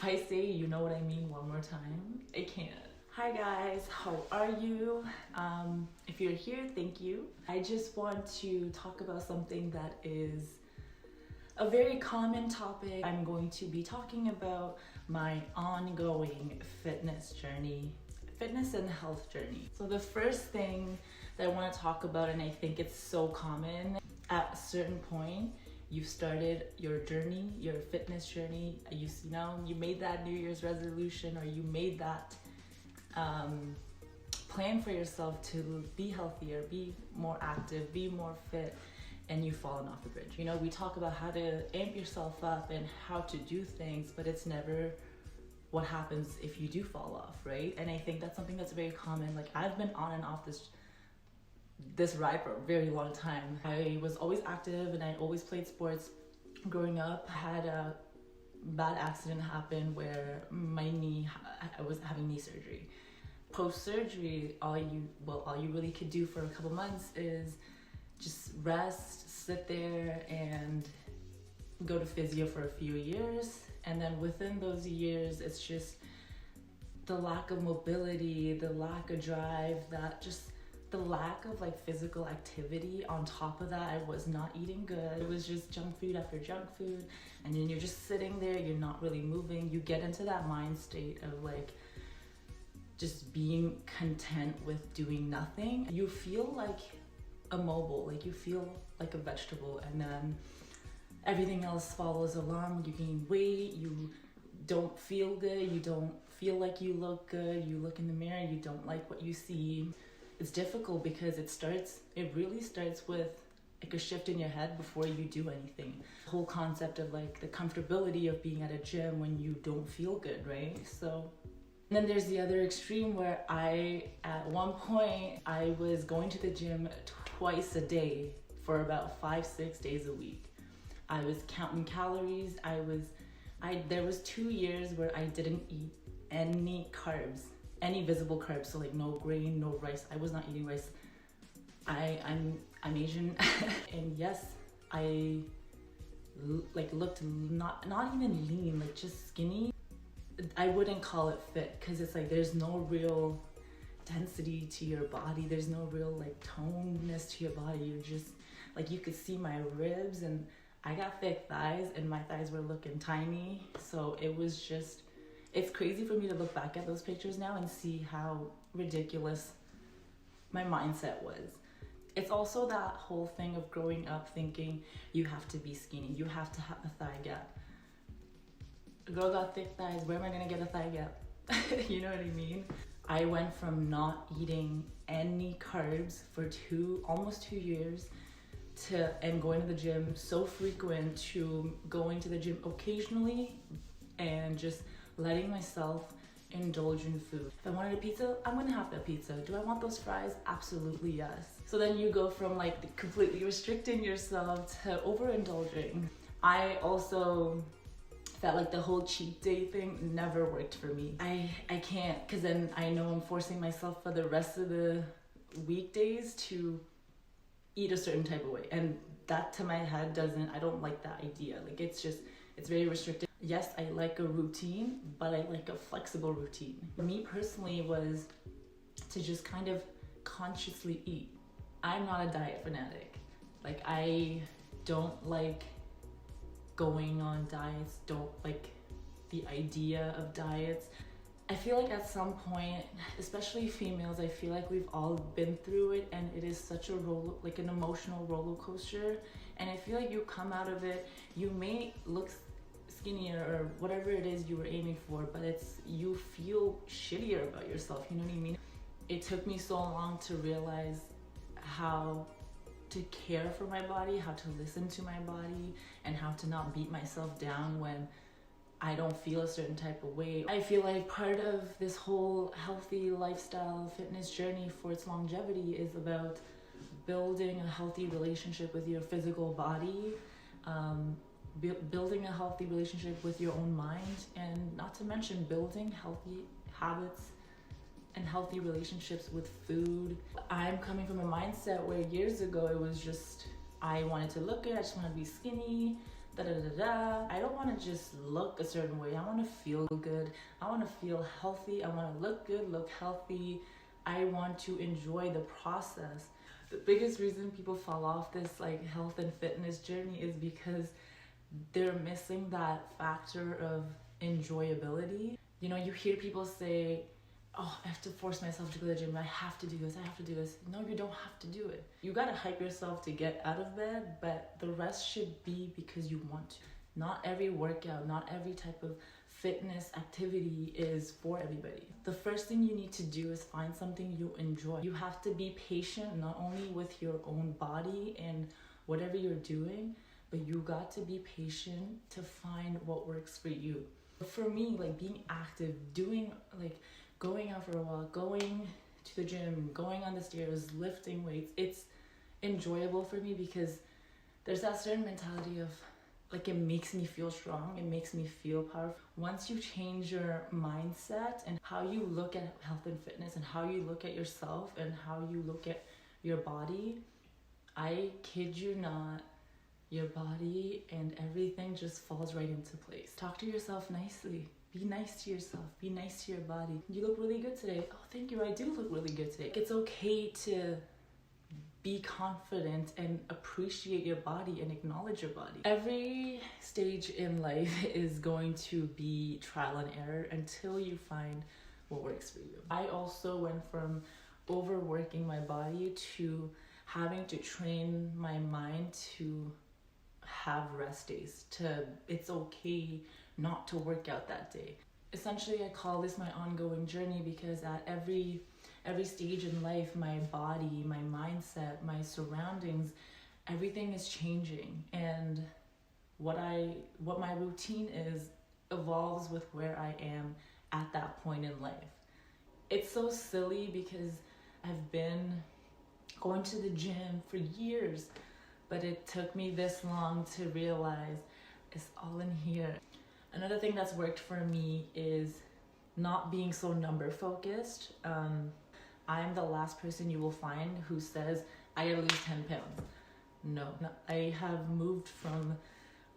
If I say you know what I mean one more time, I can't. Hi guys, how are you? If you're here, thank you. I just want to talk about something that is a very common topic. I'm going to be talking about my ongoing fitness journey, fitness and health journey. So the first thing that I want to talk about, and I think it's so common, at a certain point, you started your journey, your fitness journey. You made that New Year's resolution, or you made that plan for yourself to be healthier, be more active, be more fit, and you've fallen off the bridge. You know, we talk about how to amp yourself up and how to do things, but it's never what happens if you do fall off, right? And I think that's something that's very common. Like, I've been on and off this ride for a very long time. I was always active and I always played sports. Growing up, I had a bad accident happen where my knee, I was having knee surgery. Post-surgery, all you really could do for a couple months is just rest, sit there, and go to physio for a few years. And then within those years, it's just the lack of mobility, the lack of drive, the lack of like physical activity. On top of that, I was not eating good. It was just junk food after junk food. And then you're just sitting there, you're not really moving. You get into that mind state of like just being content with doing nothing. You feel like immobile, like you feel like a vegetable, and then everything else follows along. You gain weight, you don't feel good, you don't feel like you look good, you look in the mirror, you don't like what you see. It's difficult because it really starts with like a shift in your head before you do anything. The whole concept of like the comfortability of being at a gym when you don't feel good, right? So, and then there's the other extreme where at one point, I was going to the gym twice a day for about 5-6 days a week. I was counting calories. There was 2 years where I didn't eat any carbs, any visible carbs. So like no grain, no rice. I was not eating rice. I'm Asian, and yes, I looked not even lean, like just skinny. I wouldn't call it fit because it's like there's no real density to your body. There's no real like toneness to your body. You're just like, you could see my ribs, and I got thick thighs and my thighs were looking tiny. So it's crazy for me to look back at those pictures now and see how ridiculous my mindset was. It's also that whole thing of growing up thinking you have to be skinny, you have to have a thigh gap. A girl got thick thighs, where am I gonna get a thigh gap? You know what I mean? I went from not eating any carbs for almost 2 years and going to the gym so frequent to going to the gym occasionally and just letting myself indulge in food. If I wanted a pizza, I'm gonna have that pizza. Do I want those fries? Absolutely yes. So then you go from like completely restricting yourself to overindulging. I also felt like the whole cheat day thing never worked for me. I can't, because then I know I'm forcing myself for the rest of the weekdays to eat a certain type of way, and that to my head I don't like that idea. Like, it's very restricted. Yes, I like a routine, but I like a flexible routine. For me personally was to just kind of consciously eat. I'm not a diet fanatic. Like, I don't like going on diets, don't like the idea of diets. I feel like at some point, especially females, I feel like we've all been through it, and it is such an emotional roller coaster. And I feel like you come out of it, you may look skinnier or whatever it is you were aiming for, but you feel shittier about yourself, you know what I mean? It took me so long to realize how to care for my body, how to listen to my body, and how to not beat myself down when I don't feel a certain type of way. I feel like part of this whole healthy lifestyle fitness journey for its longevity is about building a healthy relationship with your physical body, building a healthy relationship with your own mind, and not to mention building healthy habits and healthy relationships with food. I'm coming from a mindset where years ago it was just, I wanted to look good, I just wanted to be skinny. da da da da. I don't want to just look a certain way. I want to feel good. I want to feel healthy. I want to look good, look healthy. I want to enjoy the process. The biggest reason people fall off this like health and fitness journey is because they're missing that factor of enjoyability. You know, you hear people say, oh, I have to force myself to go to the gym. I have to do this. I have to do this. No, you don't have to do it. You gotta hype yourself to get out of bed, but the rest should be because you want to. Not every workout, not every type of fitness activity is for everybody. The first thing you need to do is find something you enjoy. You have to be patient, not only with your own body and whatever you're doing, but you got to be patient to find what works for you. For me, like being active, doing like going out for a walk, going to the gym, going on the stairs, lifting weights, it's enjoyable for me because there's that certain mentality of like it makes me feel strong, it makes me feel powerful. Once you change your mindset and how you look at health and fitness and how you look at yourself and how you look at your body, I kid you not, your body and everything just falls right into place. Talk to yourself nicely. Be nice to yourself. Be nice to your body. You look really good today. Oh, thank you. I do look really good today. It's okay to be confident and appreciate your body and acknowledge your body. Every stage in life is going to be trial and error until you find what works for you. I also went from overworking my body to having to train my mind to have rest days, to it's okay not to work out that day. Essentially, I call this my ongoing journey because at every stage in life, my body, my mindset, my surroundings, everything is changing, and what my routine is evolves with where I am at that point in life. It's so silly because I've been going to the gym for years, but it took me this long to realize it's all in here. Another thing that's worked for me is not being so number focused. I'm the last person you will find who says, I gotta lose 10 pounds. No, I have moved from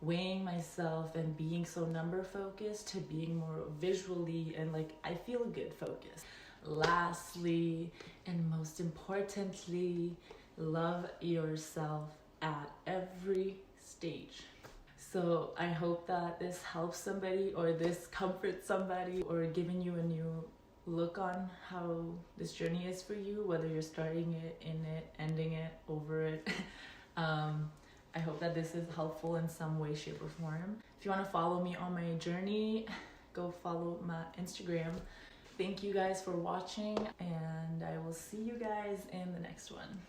weighing myself and being so number focused to being more visually and like I feel good focused. Lastly, and most importantly, love yourself at every stage. So I hope that this helps somebody or this comforts somebody or giving you a new look on how this journey is for you, whether you're starting it, in it, ending it, over it. I hope that this is helpful in some way, shape, or form. If you want to follow me on my journey, go follow my Instagram. Thank you guys for watching, and I will see you guys in the next one.